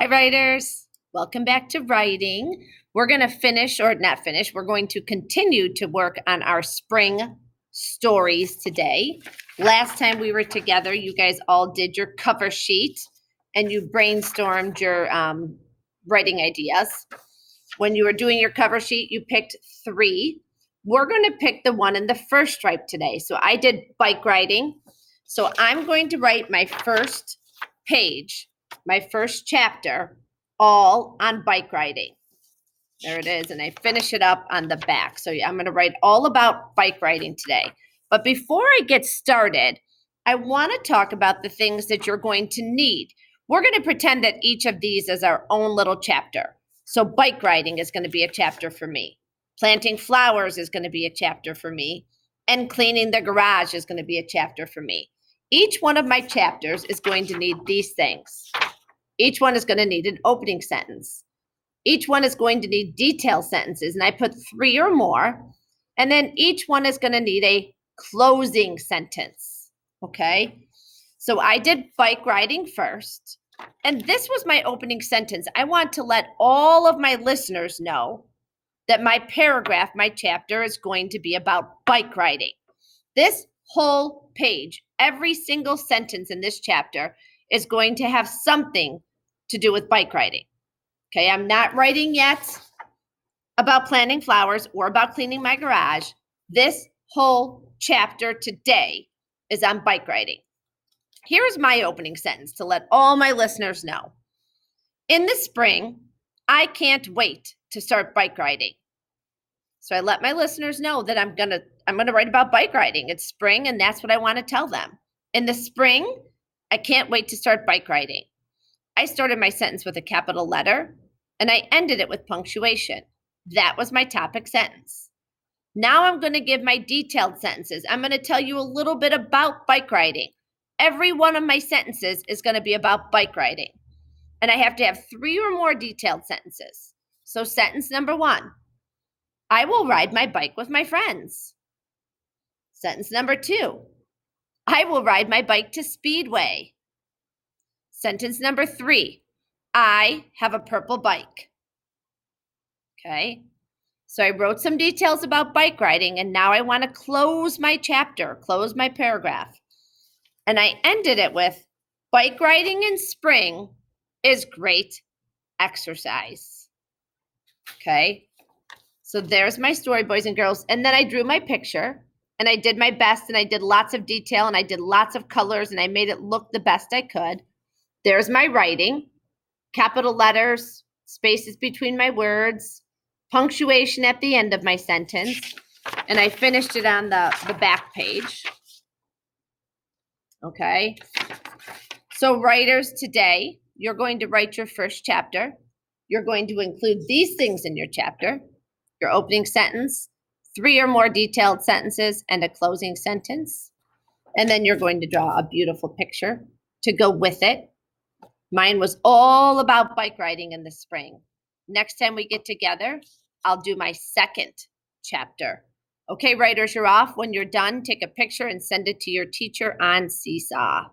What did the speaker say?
Hi, writers. Welcome back to writing. We're going to finish, or not finish, we're going to continue to work on our spring stories today. Last time we were together, you guys all did your cover sheet and you brainstormed your writing ideas. When you were doing your cover sheet, you picked 3. We're going to pick the one in the first stripe today. So I did bike riding. So I'm going to write my first page, my first chapter, all on bike riding. There it is, and I finish it up on the back. So I'm going to write all about bike riding today. But before I get started, I want to talk about the things that you're going to need. We're going to pretend that each of these is our own little chapter. So bike riding is going to be a chapter for me. Planting flowers is going to be a chapter for me. And cleaning the garage is going to be a chapter for me. Each one of my chapters is going to need these things. Each one is going to need an opening sentence. Each one is going to need detailed sentences, and I put 3 or more. And then each one is going to need a closing sentence, okay? So I did bike riding first, and this was my opening sentence. I want to let all of my listeners know that my paragraph, my chapter, is going to be about bike riding. This whole page, every single sentence in this chapter is going to have something to do with bike riding. Okay, I'm not writing yet about planting flowers or about cleaning my garage. This whole chapter today is on bike riding. Here's my opening sentence to let all my listeners know. In the spring, I can't wait to start bike riding. So I let my listeners know that I'm gonna write about bike riding. It's spring, and that's what I want to tell them. In the spring, I can't wait to start bike riding. I started my sentence with a capital letter, and I ended it with punctuation. That was my topic sentence. Now I'm going to give my detailed sentences. I'm going to tell you a little bit about bike riding. Every one of my sentences is going to be about bike riding. And I have to have 3 or more detailed sentences. So sentence number 1, I will ride my bike with my friends. Sentence number 2, I will ride my bike to Speedway. Sentence number 3, I have a purple bike. Okay, so I wrote some details about bike riding, and now I want to close my chapter, close my paragraph. And I ended it with, bike riding in spring is great exercise. Okay, so there's my story, boys and girls. And then I drew my picture, and I did my best, and I did lots of detail, and I did lots of colors, and I made it look the best I could. There's my writing, capital letters, spaces between my words, punctuation at the end of my sentence, and I finished it on the back page. Okay. So writers, today, you're going to write your first chapter. You're going to include these things in your chapter: your opening sentence, 3 or more detailed sentences, and a closing sentence. And then you're going to draw a beautiful picture to go with it. Mine was all about bike riding in the spring. Next time we get together, I'll do my second chapter. Okay, writers, you're off. When you're done, take a picture and send it to your teacher on Seesaw.